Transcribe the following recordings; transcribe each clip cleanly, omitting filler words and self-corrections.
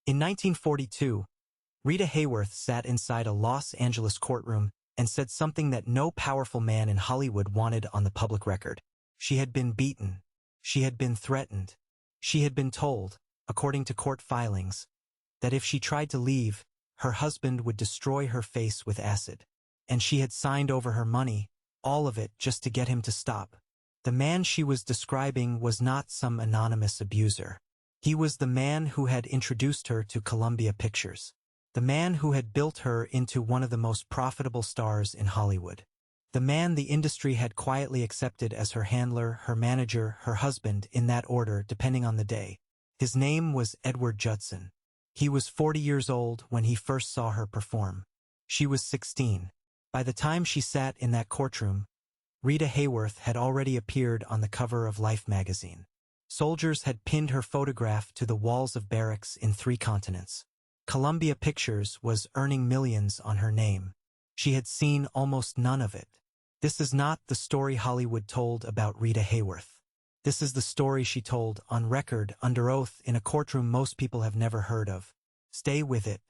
In 1942, Rita Hayworth sat inside a Los Angeles courtroom and said something that no powerful man in Hollywood wanted on the public record. She had been beaten. She had been threatened. She had been told, according to court filings, that if she tried to leave, her husband would destroy her face with acid. And she had signed over her money, all of it, just to get him to stop. The man she was describing was not some anonymous abuser. He was the man who had introduced her to Columbia Pictures. The man who had built her into one of the most profitable stars in Hollywood. The man the industry had quietly accepted as her handler, her manager, her husband, in that order, depending on the day. His name was Edward Judson. He was 40 years old when he first saw her perform. She was 16. By the time she sat in that courtroom, Rita Hayworth had already appeared on the cover of Life magazine. Soldiers had pinned her photograph to the walls of barracks in 3 continents. Columbia Pictures was earning millions on her name. She had seen almost none of it. This is not the story Hollywood told about Rita Hayworth. This is the story she told on record, under oath, in a courtroom most people have never heard of. Stay with it,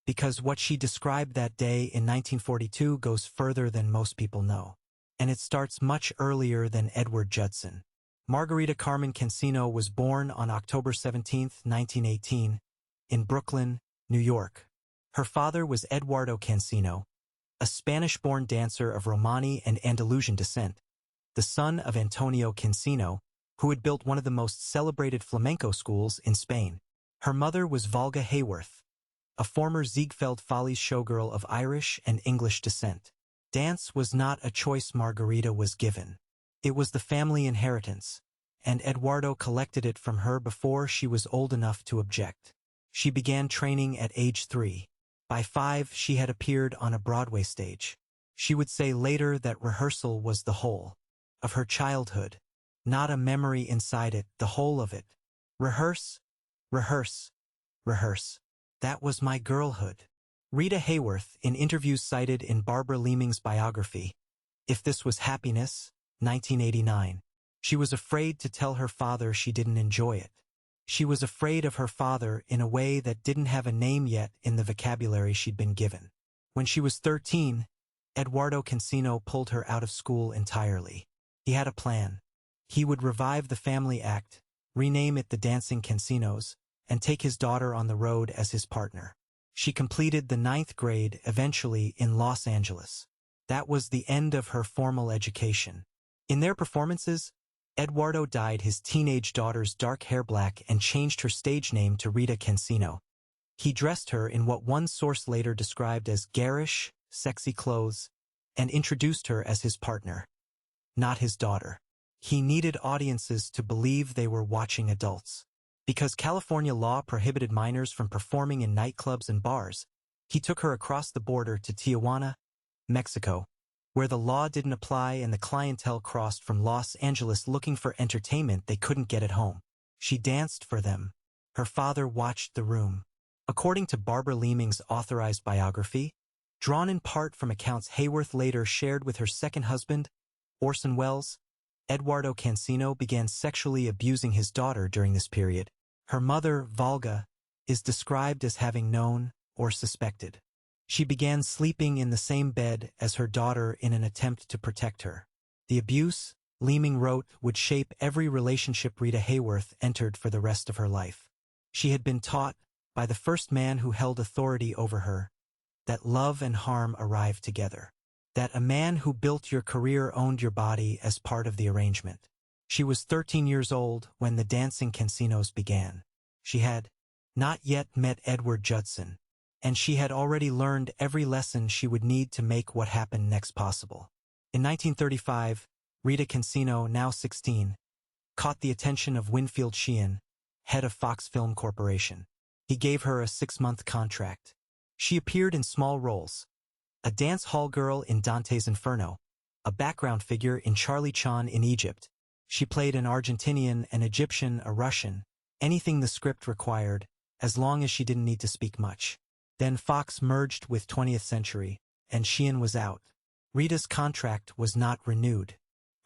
because what she described that day in 1942 goes further than most people know. And it starts much earlier than Edward Judson. Margarita Carmen Cancino was born on October 17, 1918, in Brooklyn, New York. Her father was Eduardo Cancino, a Spanish-born dancer of Romani and Andalusian descent, the son of Antonio Cancino, who had built one of the most celebrated flamenco schools in Spain. Her mother was Valga Hayworth, a former Ziegfeld Follies showgirl of Irish and English descent. Dance was not a choice Margarita was given. It was the family inheritance, and Eduardo collected it from her before she was old enough to object. She began training at age 3. By 5, she had appeared on a Broadway stage. She would say later that rehearsal was the whole of her childhood, not a memory inside it, the whole of it. Rehearse, rehearse, rehearse. That was my girlhood. Rita Hayworth, in interviews cited in Barbara Leaming's biography, If This Was Happiness, 1989, she was afraid to tell her father she didn't enjoy it. She was afraid of her father in a way that didn't have a name yet in the vocabulary she'd been given. When she was 13, Eduardo Cancino pulled her out of school entirely. He had a plan. He would revive the family act, rename it the Dancing Cancinos, and take his daughter on the road as his partner. She completed the 9th grade eventually in Los Angeles. That was the end of her formal education. In their performances, Eduardo dyed his teenage daughter's dark hair black and changed her stage name to Rita Cancino. He dressed her in what one source later described as garish, sexy clothes, and introduced her as his partner, not his daughter. He needed audiences to believe they were watching adults. Because California law prohibited minors from performing in nightclubs and bars, he took her across the border to Tijuana, Mexico, where the law didn't apply and the clientele crossed from Los Angeles looking for entertainment they couldn't get at home. She danced for them. Her father watched the room. According to Barbara Leaming's authorized biography, drawn in part from accounts Hayworth later shared with her second husband, Orson Welles, Eduardo Cancino began sexually abusing his daughter during this period. Her mother, Valga, is described as having known or suspected. She began sleeping in the same bed as her daughter in an attempt to protect her. The abuse, Leaming wrote, would shape every relationship Rita Hayworth entered for the rest of her life. She had been taught, by the first man who held authority over her, that love and harm arrive together. That a man who built your career owned your body as part of the arrangement. She was 13 years old when the Dancing Cancinos began. She had not yet met Edward Judson, and she had already learned every lesson she would need to make what happened next possible. In 1935, Rita Cancino, now 16, caught the attention of Winfield Sheehan, head of Fox Film Corporation. He gave her a 6-month contract. She appeared in small roles: a dance hall girl in Dante's Inferno, a background figure in Charlie Chan in Egypt. She played an Argentinian, an Egyptian, a Russian, anything the script required, as long as she didn't need to speak much. Then Fox merged with 20th Century, and Sheehan was out. Rita's contract was not renewed.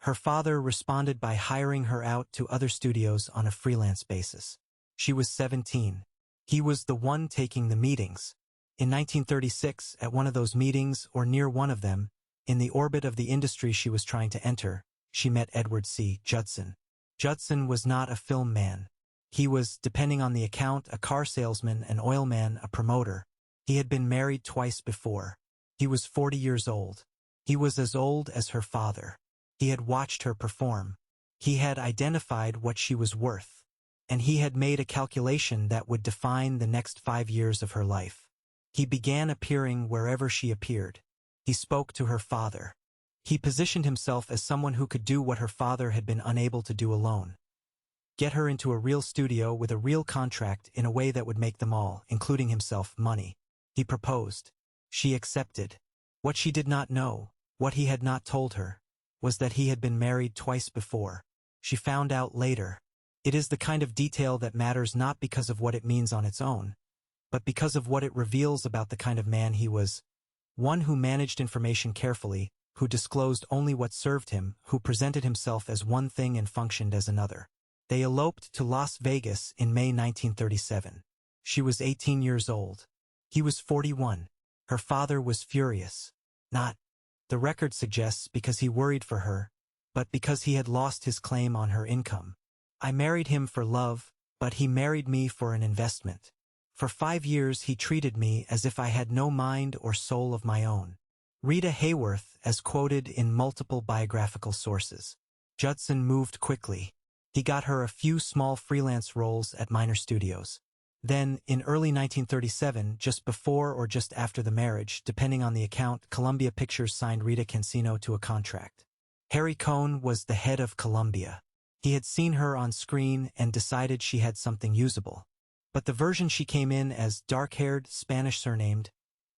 Her father responded by hiring her out to other studios on a freelance basis. She was 17. He was the one taking the meetings. In 1936, at one of those meetings, or near one of them, in the orbit of the industry she was trying to enter, she met Edward C. Judson. Judson was not a film man. He was, depending on the account, a car salesman, an oilman, a promoter. He had been married twice before. He was 40 years old. He was as old as her father. He had watched her perform. He had identified what she was worth. And he had made a calculation that would define the next 5 years of her life. He began appearing wherever she appeared. He spoke to her father. He positioned himself as someone who could do what her father had been unable to do alone. Get her into a real studio with a real contract in a way that would make them all, including himself, money. He proposed. She accepted. What she did not know, what he had not told her, was that he had been married twice before. She found out later. It is the kind of detail that matters not because of what it means on its own, but because of what it reveals about the kind of man he was. One who managed information carefully, who disclosed only what served him, who presented himself as one thing and functioned as another. They eloped to Las Vegas in May 1937. She was 18 years old. He was 41. Her father was furious. Not, the record suggests, because he worried for her, but because he had lost his claim on her income. I married him for love, but he married me for an investment. For 5 years he treated me as if I had no mind or soul of my own. Rita Hayworth, as quoted in multiple biographical sources. Judson moved quickly. He got her a few small freelance roles at minor studios. Then, in early 1937, just before or just after the marriage, depending on the account, Columbia Pictures signed Rita Cansino to a contract. Harry Cohn was the head of Columbia. He had seen her on screen and decided she had something usable. But the version she came in as, dark-haired, Spanish surnamed,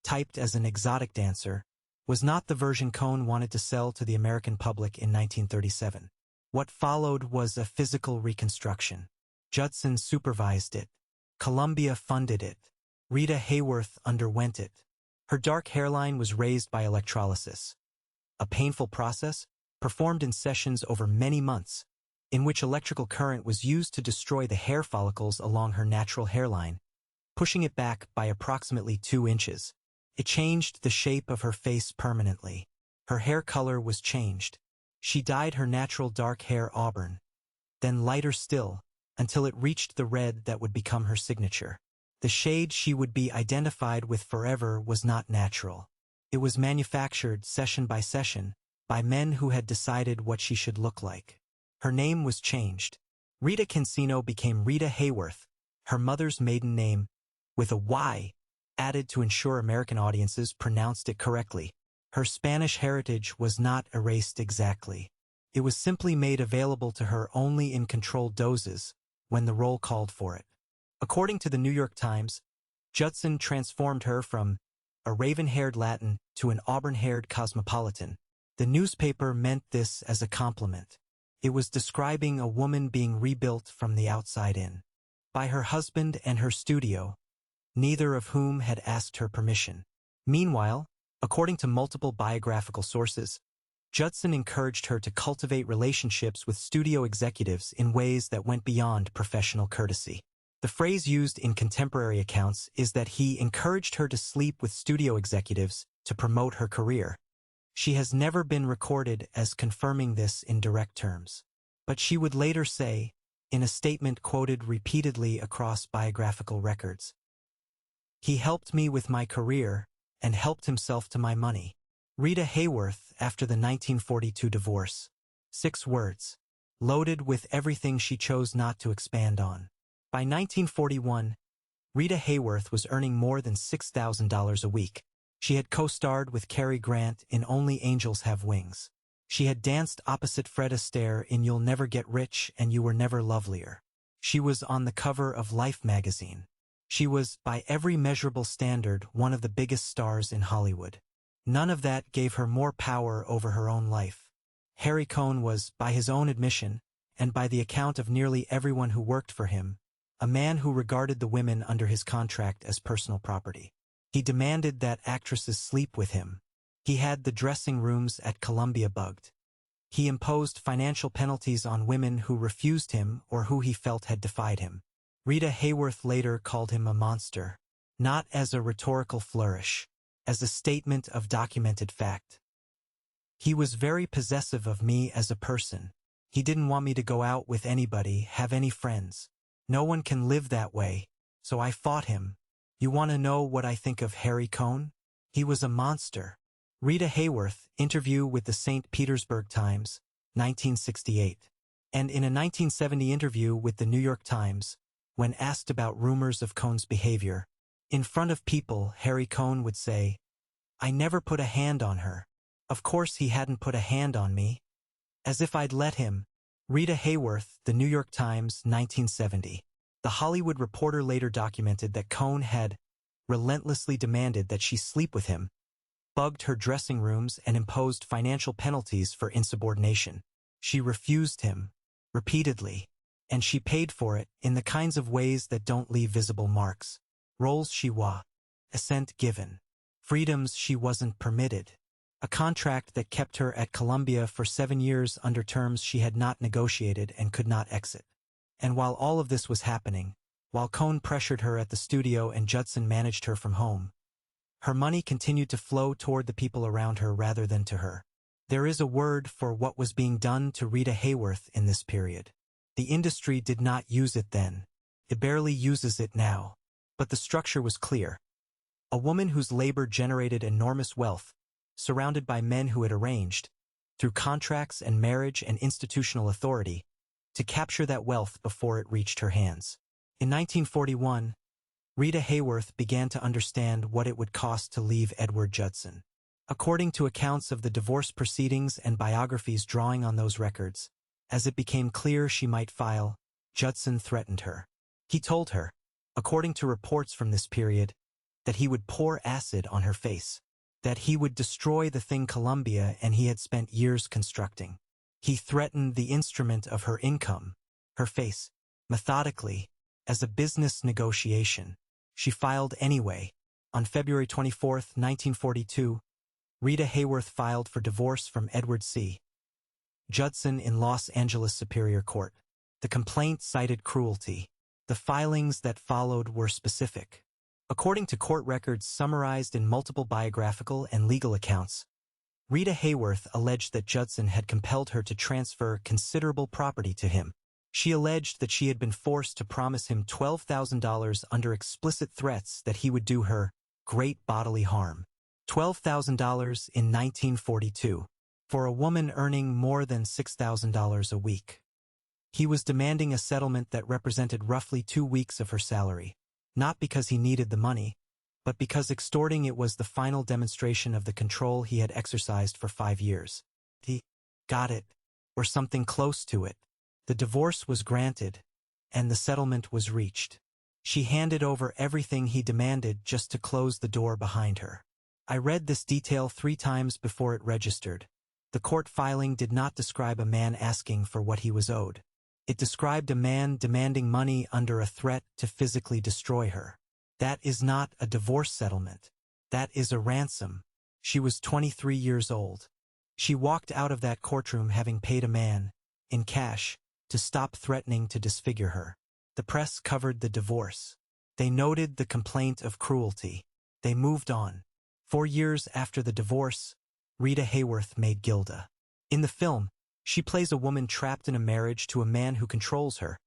typed as an exotic dancer, was not the version Cohn wanted to sell to the American public in 1937. What followed was a physical reconstruction. Judson supervised it. Columbia funded it. Rita Hayworth underwent it. Her dark hairline was raised by electrolysis. A painful process, performed in sessions over many months, in which electrical current was used to destroy the hair follicles along her natural hairline, pushing it back by approximately 2 inches. It changed the shape of her face permanently. Her hair color was changed. She dyed her natural dark hair auburn, then lighter still, until it reached the red that would become her signature. The shade she would be identified with forever was not natural. It was manufactured session by session, by men who had decided what she should look like. Her name was changed. Rita Cansino became Rita Hayworth, her mother's maiden name, with a Y, added to ensure American audiences pronounced it correctly. Her Spanish heritage was not erased exactly. It was simply made available to her only in controlled doses, when the role called for it. According to the New York Times, Judson transformed her from a raven-haired Latin to an auburn-haired cosmopolitan. The newspaper meant this as a compliment. It was describing a woman being rebuilt from the outside in, by her husband and her studio, neither of whom had asked her permission. Meanwhile, according to multiple biographical sources, Judson encouraged her to cultivate relationships with studio executives in ways that went beyond professional courtesy. The phrase used in contemporary accounts is that he encouraged her to sleep with studio executives to promote her career. She has never been recorded as confirming this in direct terms. But she would later say, in a statement quoted repeatedly across biographical records, "He helped me with my career and helped himself to my money." Rita Hayworth, after the 1942 divorce. 6 words, loaded with everything she chose not to expand on. By 1941, Rita Hayworth was earning more than $6,000 a week. She had co-starred with Cary Grant in Only Angels Have Wings. She had danced opposite Fred Astaire in You'll Never Get Rich and You Were Never Lovelier. She was on the cover of Life magazine. She was, by every measurable standard, one of the biggest stars in Hollywood. None of that gave her more power over her own life. Harry Cohn was, by his own admission, and by the account of nearly everyone who worked for him, a man who regarded the women under his contract as personal property. He demanded that actresses sleep with him. He had the dressing rooms at Columbia bugged. He imposed financial penalties on women who refused him or who he felt had defied him. Rita Hayworth later called him a monster, not as a rhetorical flourish, as a statement of documented fact. He was very possessive of me as a person. He didn't want me to go out with anybody, have any friends. No one can live that way, so I fought him. You want to know what I think of Harry Cohn? He was a monster. Rita Hayworth, interview with the St. Petersburg Times, 1968. And in a 1970 interview with the New York Times, when asked about rumors of Cohn's behavior, in front of people, Harry Cohn would say, "I never put a hand on her. Of course he hadn't put a hand on me. As if I'd let him." Rita Hayworth, the New York Times, 1970. The Hollywood Reporter later documented that Cohn had relentlessly demanded that she sleep with him, bugged her dressing rooms, and imposed financial penalties for insubordination. She refused him, repeatedly, and she paid for it in the kinds of ways that don't leave visible marks. Roles she was, assent given, freedoms she wasn't permitted. A contract that kept her at Columbia for 7 years under terms she had not negotiated and could not exit. And while all of this was happening, while Cohn pressured her at the studio and Judson managed her from home, her money continued to flow toward the people around her rather than to her. There is a word for what was being done to Rita Hayworth in this period. The industry did not use it then. It barely uses it now. But the structure was clear. A woman whose labor generated enormous wealth, surrounded by men who had arranged, through contracts and marriage and institutional authority, to capture that wealth before it reached her hands. In 1941, Rita Hayworth began to understand what it would cost to leave Edward Judson. According to accounts of the divorce proceedings and biographies drawing on those records, as it became clear she might file, Judson threatened her. He told her, according to reports from this period, that he would pour acid on her face, that he would destroy the thing Columbia and he had spent years constructing. He threatened the instrument of her income, her face, methodically, as a business negotiation. She filed anyway. On February 24, 1942, Rita Hayworth filed for divorce from Edward C. Judson in Los Angeles Superior Court. The complaint cited cruelty. The filings that followed were specific. According to court records summarized in multiple biographical and legal accounts, Rita Hayworth alleged that Judson had compelled her to transfer considerable property to him. She alleged that she had been forced to promise him $12,000 under explicit threats that he would do her great bodily harm. $12,000 in 1942, for a woman earning more than $6,000 a week. He was demanding a settlement that represented roughly 2 weeks of her salary, not because he needed the money, but because extorting it was the final demonstration of the control he had exercised for 5 years. He got it, or something close to it. The divorce was granted, and the settlement was reached. She handed over everything he demanded just to close the door behind her. I read this detail 3 times before it registered. The court filing did not describe a man asking for what he was owed. It described a man demanding money under a threat to physically destroy her. That is not a divorce settlement. That is a ransom. She was 23 years old. She walked out of that courtroom having paid a man, in cash, to stop threatening to disfigure her. The press covered the divorce. They noted the complaint of cruelty. They moved on. 4 years after the divorce, Rita Hayworth made Gilda. In the film, she plays a woman trapped in a marriage to a man who controls her,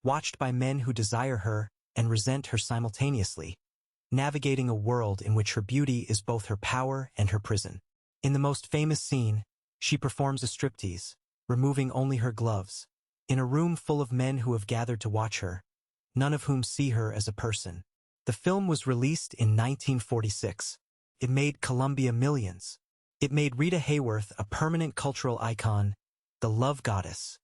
watched by men who desire her and resent her simultaneously, navigating a world in which her beauty is both her power and her prison. In the most famous scene, she performs a striptease, removing only her gloves, in a room full of men who have gathered to watch her, none of whom see her as a person. The film was released in 1946. It made Columbia millions. It made Rita Hayworth a permanent cultural icon, the love goddess,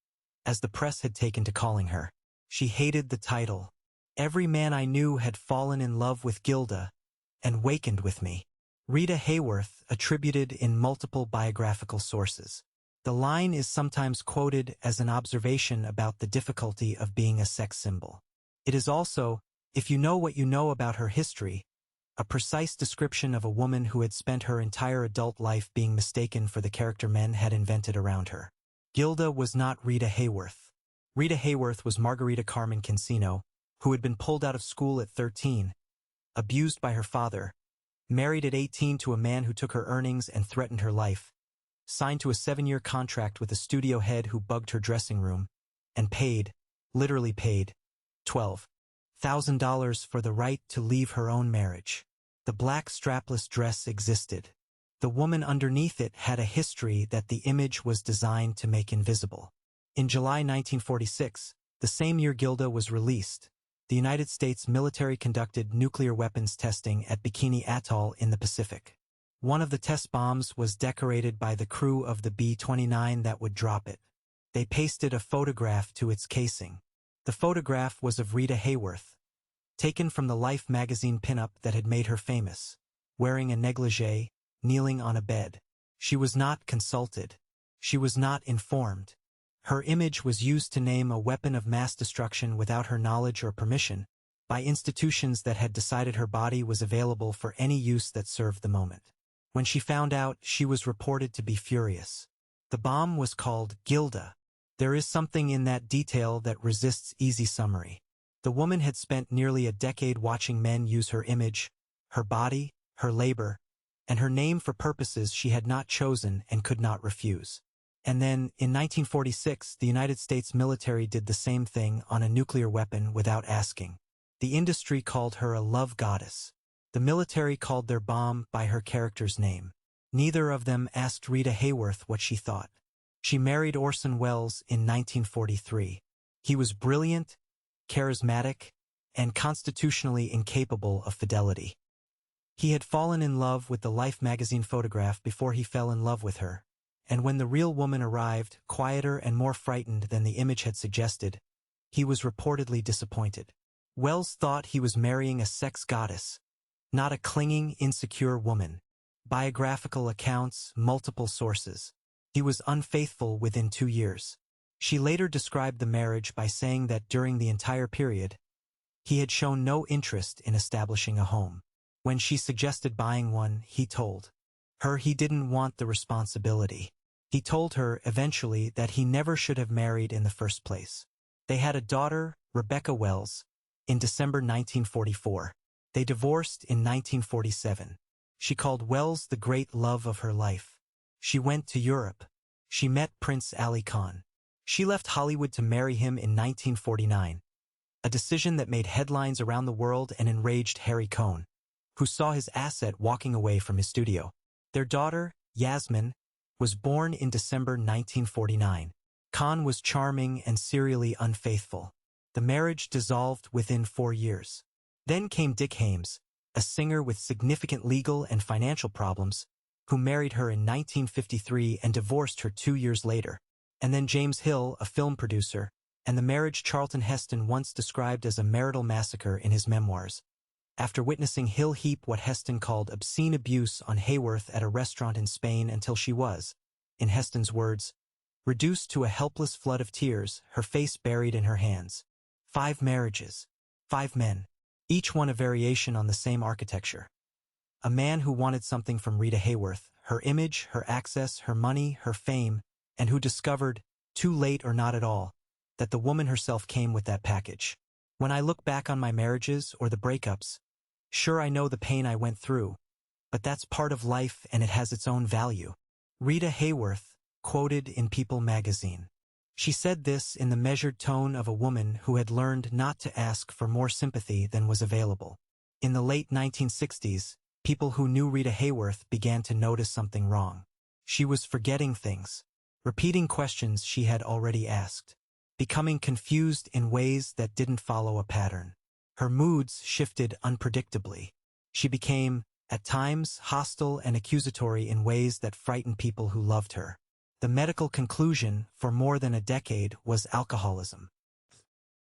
as the press had taken to calling her. She hated the title. Every man I knew had fallen in love with Gilda and wakened with me. Rita Hayworth attributed in multiple biographical sources. The line is sometimes quoted as an observation about the difficulty of being a sex symbol. It is also, if you know what you know about her history, a precise description of a woman who had spent her entire adult life being mistaken for the character men had invented around her. Gilda was not Rita Hayworth. Rita Hayworth was Margarita Carmen Cancino, who had been pulled out of school at 13, abused by her father, married at 18 to a man who took her earnings and threatened her life, signed to a 7-year contract with a studio head who bugged her dressing room, and paid, literally paid, $12,000 for the right to leave her own marriage. The black strapless dress existed. The woman underneath it had a history that the image was designed to make invisible. In July 1946, the same year Gilda was released, the United States military conducted nuclear weapons testing at Bikini Atoll in the Pacific. One of the test bombs was decorated by the crew of the B-29 that would drop it. They pasted a photograph to its casing. The photograph was of Rita Hayworth, taken from the Life magazine pinup that had made her famous, wearing a negligee, kneeling on a bed. She was not consulted. She was not informed. Her image was used to name a weapon of mass destruction without her knowledge or permission, by institutions that had decided her body was available for any use that served the moment. When she found out, she was reported to be furious. The bomb was called Gilda. There is something in that detail that resists easy summary. The woman had spent nearly a decade watching men use her image, her body, her labor, and her name for purposes she had not chosen and could not refuse. And then, in 1946, the United States military did the same thing on a nuclear weapon without asking. The industry called her a love goddess. The military called their bomb by her character's name. Neither of them asked Rita Hayworth what she thought. She married Orson Welles in 1943. He was brilliant, charismatic, and constitutionally incapable of fidelity. He had fallen in love with the Life magazine photograph before he fell in love with her, and when the real woman arrived, quieter and more frightened than the image had suggested, he was reportedly disappointed. Welles thought he was marrying a sex goddess, not a clinging, insecure woman. Biographical accounts, multiple sources. He was unfaithful within 2 years. She later described the marriage by saying that during the entire period, he had shown no interest in establishing a home. When she suggested buying one, he told her he didn't want the responsibility. He told her, eventually, that he never should have married in the first place. They had a daughter, Rebecca Welles, in December 1944. They divorced in 1947. She called Welles the great love of her life. She went to Europe. She met Prince Ali Khan. She left Hollywood to marry him in 1949, a decision that made headlines around the world and enraged Harry Cohn, who saw his asset walking away from his studio. Their daughter, Yasmin, was born in December 1949. Khan was charming and serially unfaithful. The marriage dissolved within 4 years. Then came Dick Haymes, a singer with significant legal and financial problems, who married her in 1953 and divorced her 2 years later. And then James Hill, a film producer, and the marriage Charlton Heston once described as a marital massacre in his memoirs. After witnessing Hill heap what Heston called obscene abuse on Hayworth at a restaurant in Spain until she was, in Heston's words, reduced to a helpless flood of tears, her face buried in her hands. 5 marriages. 5 men. Each one a variation on the same architecture. A man who wanted something from Rita Hayworth, her image, her access, her money, her fame, and who discovered, too late or not at all, that the woman herself came with that package. When I look back on my marriages or the breakups, sure, I know the pain I went through, but that's part of life and it has its own value. Rita Hayworth, quoted in People magazine. She said this in the measured tone of a woman who had learned not to ask for more sympathy than was available. In the late 1960s, people who knew Rita Hayworth began to notice something wrong. She was forgetting things, repeating questions she had already asked, becoming confused in ways that didn't follow a pattern. Her moods shifted unpredictably. She became, at times, hostile and accusatory in ways that frightened people who loved her. The medical conclusion, for more than a decade, was alcoholism.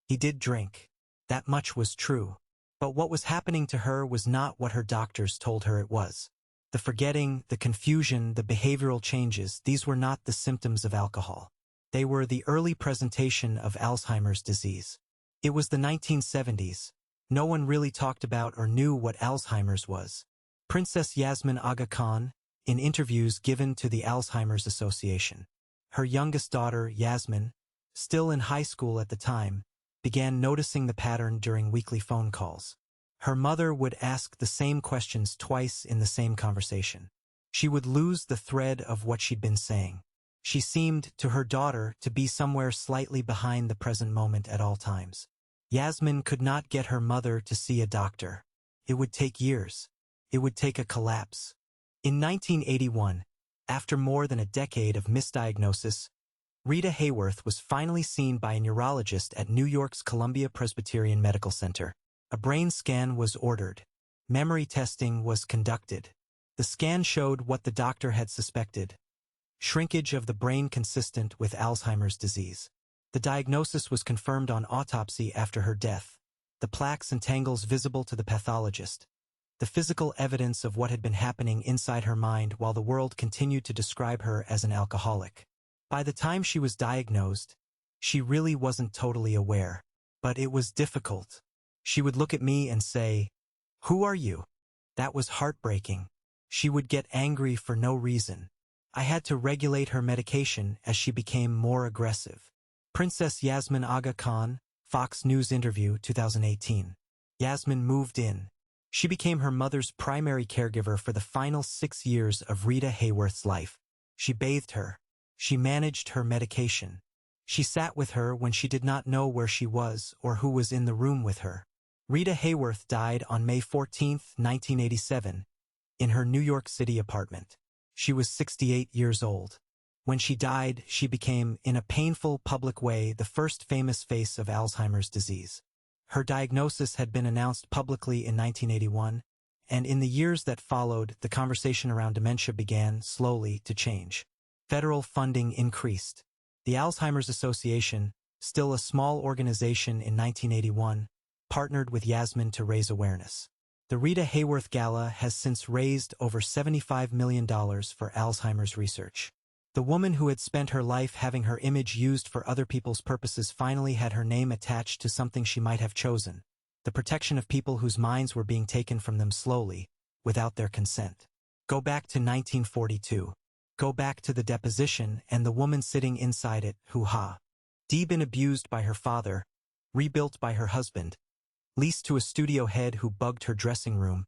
He did drink. That much was true. But what was happening to her was not what her doctors told her it was. The forgetting, the confusion, the behavioral changes, these were not the symptoms of alcohol. They were the early presentation of Alzheimer's disease. It was the 1970s. No one really talked about or knew what Alzheimer's was. Princess Yasmin Aga Khan, in interviews given to the Alzheimer's Association. Her youngest daughter, Yasmin, still in high school at the time, began noticing the pattern during weekly phone calls. Her mother would ask the same questions twice in the same conversation. She would lose the thread of what she'd been saying. She seemed, to her daughter, to be somewhere slightly behind the present moment at all times. Yasmin could not get her mother to see a doctor. It would take years. It would take a collapse. In 1981, after more than a decade of misdiagnosis, Rita Hayworth was finally seen by a neurologist at New York's Columbia Presbyterian Medical Center. A brain scan was ordered. Memory testing was conducted. The scan showed what the doctor had suspected: shrinkage of the brain consistent with Alzheimer's disease. The diagnosis was confirmed on autopsy after her death, the plaques and tangles visible to the pathologist, the physical evidence of what had been happening inside her mind while the world continued to describe her as an alcoholic. By the time she was diagnosed, she really wasn't totally aware, but it was difficult. She would look at me and say, "Who are you?" That was heartbreaking. She would get angry for no reason. I had to regulate her medication as she became more aggressive. Princess Yasmin Aga Khan, Fox News interview, 2018. Yasmin moved in. She became her mother's primary caregiver for the final 6 years of Rita Hayworth's life. She bathed her. She managed her medication. She sat with her when she did not know where she was or who was in the room with her. Rita Hayworth died on May 14, 1987, in her New York City apartment. She was 68 years old. When she died, she became, in a painful public way, the first famous face of Alzheimer's disease. Her diagnosis had been announced publicly in 1981, and in the years that followed, the conversation around dementia began, slowly, to change. Federal funding increased. The Alzheimer's Association, still a small organization in 1981, partnered with Yasmin to raise awareness. The Rita Hayworth Gala has since raised over $75 million for Alzheimer's research. The woman who had spent her life having her image used for other people's purposes finally had her name attached to something she might have chosen: the protection of people whose minds were being taken from them slowly, without their consent. Go back to 1942. Go back to the deposition and the woman sitting inside it who been abused by her father, rebuilt by her husband, leased to a studio head who bugged her dressing room,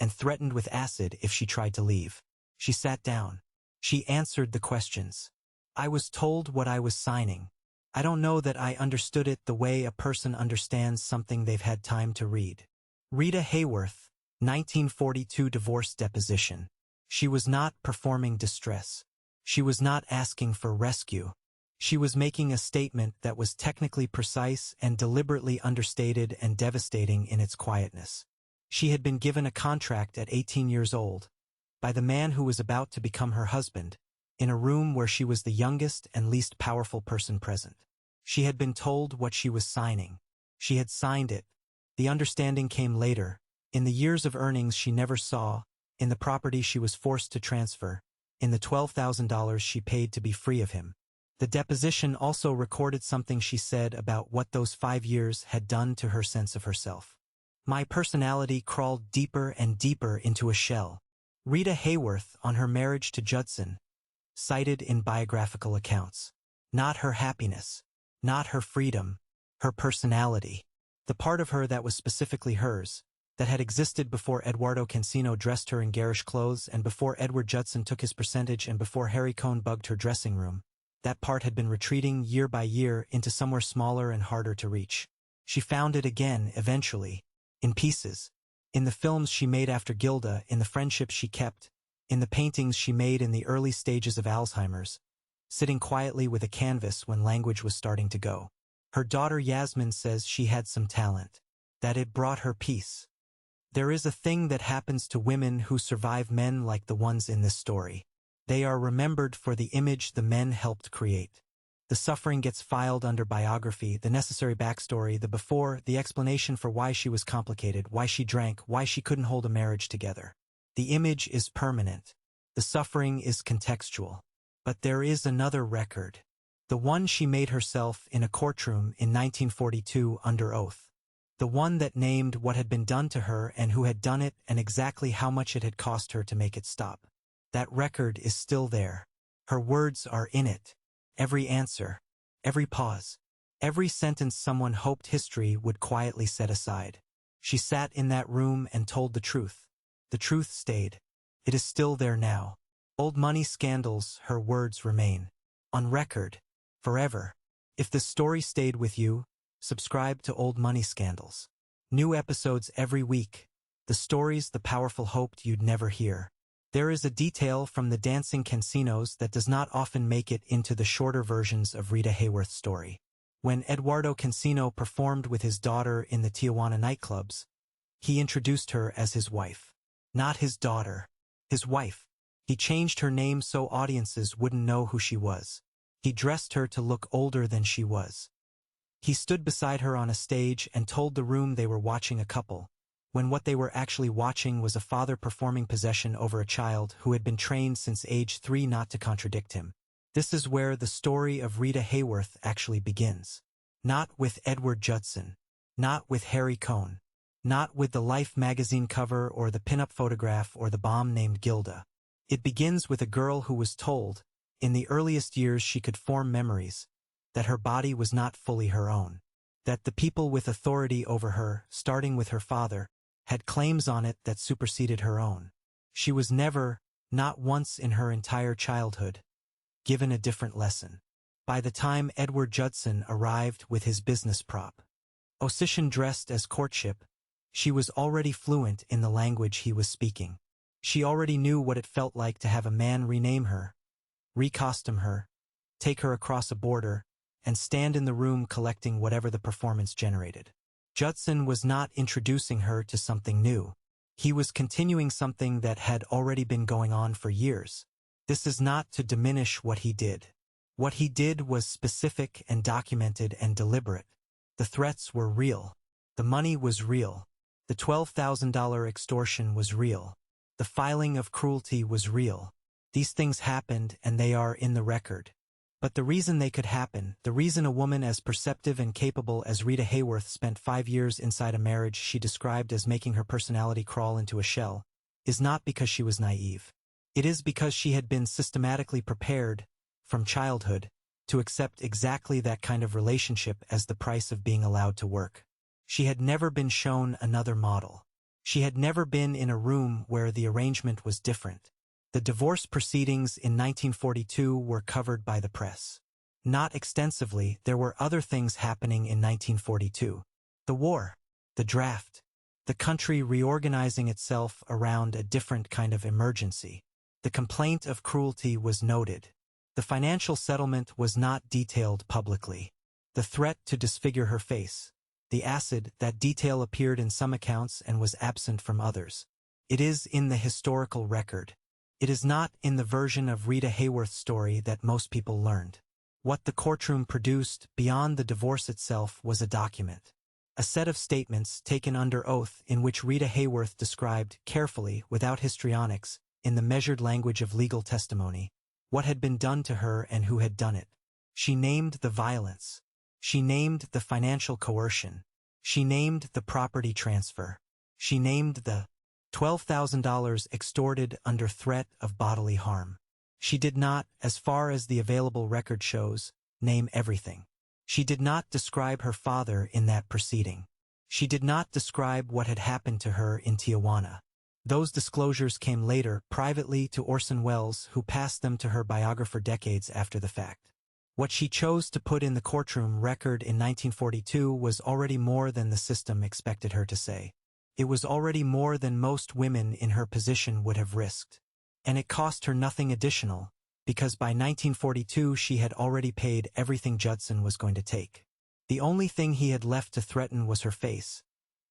and threatened with acid if she tried to leave. She sat down. She answered the questions. I was told what I was signing. I don't know that I understood it the way a person understands something they've had time to read. Rita Hayworth, 1942 divorce deposition. She was not performing distress. She was not asking for rescue. She was making a statement that was technically precise and deliberately understated and devastating in its quietness. She had been given a contract at 18 years old, by the man who was about to become her husband, in a room where she was the youngest and least powerful person present. She had been told what she was signing. She had signed it. The understanding came later, in the years of earnings she never saw, in the property she was forced to transfer, in the $12,000 she paid to be free of him. The deposition also recorded something she said about what those 5 years had done to her sense of herself. My personality crawled deeper and deeper into a shell. Rita Hayworth, on her marriage to Judson, cited in biographical accounts. Not her happiness, not her freedom, her personality. The part of her that was specifically hers, that had existed before Eduardo Cancino dressed her in garish clothes and before Edward Judson took his percentage and before Harry Cohn bugged her dressing room. That part had been retreating year by year into somewhere smaller and harder to reach. She found it again, eventually, in pieces. In the films she made after Gilda, in the friendships she kept, in the paintings she made in the early stages of Alzheimer's, sitting quietly with a canvas when language was starting to go. Her daughter Yasmin says she had some talent, that it brought her peace. There is a thing that happens to women who survive men like the ones in this story. They are remembered for the image the men helped create. The suffering gets filed under biography, the necessary backstory, the before, the explanation for why she was complicated, why she drank, why she couldn't hold a marriage together. The image is permanent. The suffering is contextual. But there is another record. The one she made herself in a courtroom in 1942 under oath. The one that named what had been done to her and who had done it and exactly how much it had cost her to make it stop. That record is still there. Her words are in it. Every answer, every pause, Every sentence someone hoped history would quietly set aside. She sat in that room and told the truth. The truth stayed. It is still there now. Old money scandals, her words remain. On record. Forever. If this story stayed with you, subscribe to Old Money Scandals. New episodes every week. The stories the powerful hoped you'd never hear. There is a detail from the dancing casinos that does not often make it into the shorter versions of Rita Hayworth's story. When Eduardo Cancino performed with his daughter in the Tijuana nightclubs, he introduced her as his wife. Not his daughter. His wife. He changed her name so audiences wouldn't know who she was. He dressed her to look older than she was. He stood beside her on a stage and told the room they were watching a couple, when what they were actually watching was a father performing possession over a child who had been trained since age 3 not to contradict him. This is where the story of Rita Hayworth actually begins. Not with Edward Judson. Not with Harry Cohn. Not with the Life magazine cover or the pinup photograph or the bomb named Gilda. It begins with a girl who was told, in the earliest years she could form memories, that her body was not fully her own. That the people with authority over her, starting with her father, had claims on it that superseded her own. She was never, not once in her entire childhood, given a different lesson. By the time Edward Judson arrived with his business prop, Ossetian dressed as courtship, she was already fluent in the language he was speaking. She already knew what it felt like to have a man rename her, recostume her, take her across a border, and stand in the room collecting whatever the performance generated. Judson was not introducing her to something new. He was continuing something that had already been going on for years. This is not to diminish what he did. What he did was specific and documented and deliberate. The threats were real. The money was real. The $12,000 extortion was real. The filing of cruelty was real. These things happened and they are in the record. But the reason they could happen, the reason a woman as perceptive and capable as Rita Hayworth spent 5 years inside a marriage she described as making her personality crawl into a shell, is not because she was naive. It is because she had been systematically prepared, from childhood, to accept exactly that kind of relationship as the price of being allowed to work. She had never been shown another model. She had never been in a room where the arrangement was different. The divorce proceedings in 1942 were covered by the press. Not extensively, there were other things happening in 1942. The war, the draft, the country reorganizing itself around a different kind of emergency. The complaint of cruelty was noted. The financial settlement was not detailed publicly. The threat to disfigure her face. The acid, that detail appeared in some accounts and was absent from others. It is in the historical record. It is not in the version of Rita Hayworth's story that most people learned. What the courtroom produced, beyond the divorce itself, was a document. A set of statements taken under oath in which Rita Hayworth described, carefully, without histrionics, in the measured language of legal testimony, what had been done to her and who had done it. She named the violence. She named the financial coercion. She named the property transfer. She named the $12,000 extorted under threat of bodily harm. She did not, as far as the available record shows, name everything. She did not describe her father in that proceeding. She did not describe what had happened to her in Tijuana. Those disclosures came later, privately to Orson Welles, who passed them to her biographer decades after the fact. What she chose to put in the courtroom record in 1942 was already more than the system expected her to say. It was already more than most women in her position would have risked. And it cost her nothing additional, because by 1942 she had already paid everything Judson was going to take. The only thing he had left to threaten was her face,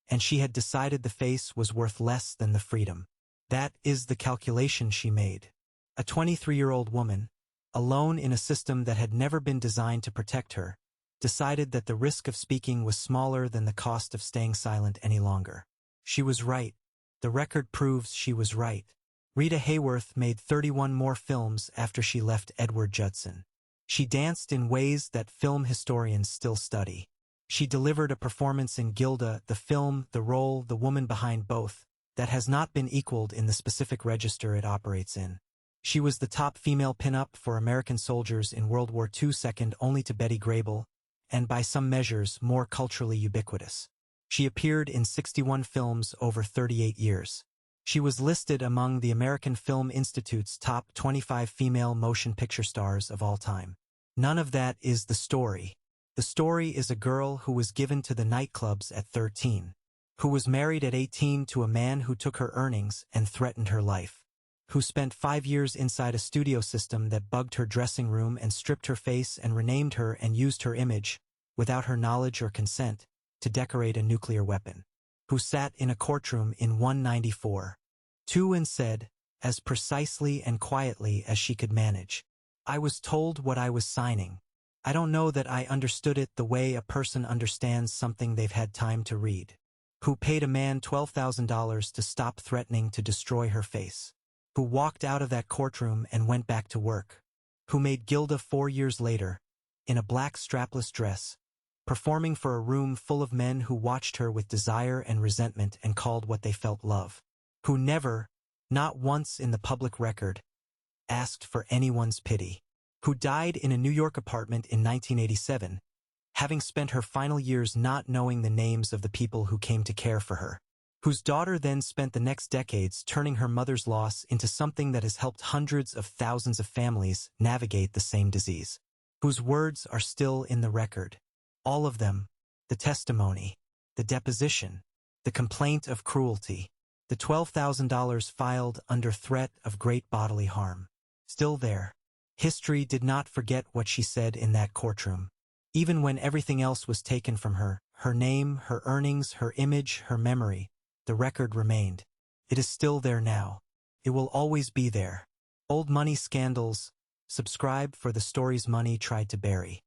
and she had decided the face was worth less than the freedom. That is the calculation she made. A 23-year-old woman, alone in a system that had never been designed to protect her, decided that the risk of speaking was smaller than the cost of staying silent any longer. She was right. The record proves she was right. Rita Hayworth made 31 more films after she left Edward Judson. She danced in ways that film historians still study. She delivered a performance in Gilda, the film, the role, the woman behind both, that has not been equaled in the specific register it operates in. She was the top female pinup for American soldiers in World War II, second only to Betty Grable, and by some measures more culturally ubiquitous. She appeared in 61 films over 38 years. She was listed among the American Film Institute's top 25 female motion picture stars of all time. None of that is the story. The story is a girl who was given to the nightclubs at 13, who was married at 18 to a man who took her earnings and threatened her life, who spent 5 years inside a studio system that bugged her dressing room and stripped her face and renamed her and used her image, without her knowledge or consent, to decorate a nuclear weapon, who sat in a courtroom in 194-2 and said, as precisely and quietly as she could manage, "I was told what I was signing. I don't know that I understood it the way a person understands something they've had time to read," who paid a man $12,000 to stop threatening to destroy her face, who walked out of that courtroom and went back to work, who made Gilda 4 years later, in a black strapless dress, performing for a room full of men who watched her with desire and resentment and called what they felt love, who never, not once in the public record, asked for anyone's pity, who died in a New York apartment in 1987, having spent her final years not knowing the names of the people who came to care for her, whose daughter then spent the next decades turning her mother's loss into something that has helped hundreds of thousands of families navigate the same disease, whose words are still in the record. All of them, the testimony, the deposition, the complaint of cruelty, the $12,000 filed under threat of great bodily harm. Still there. History did not forget what she said in that courtroom. Even when everything else was taken from her, her name, her earnings, her image, her memory, the record remained. It is still there now. It will always be there. Old money scandals. Subscribe for the stories money tried to bury.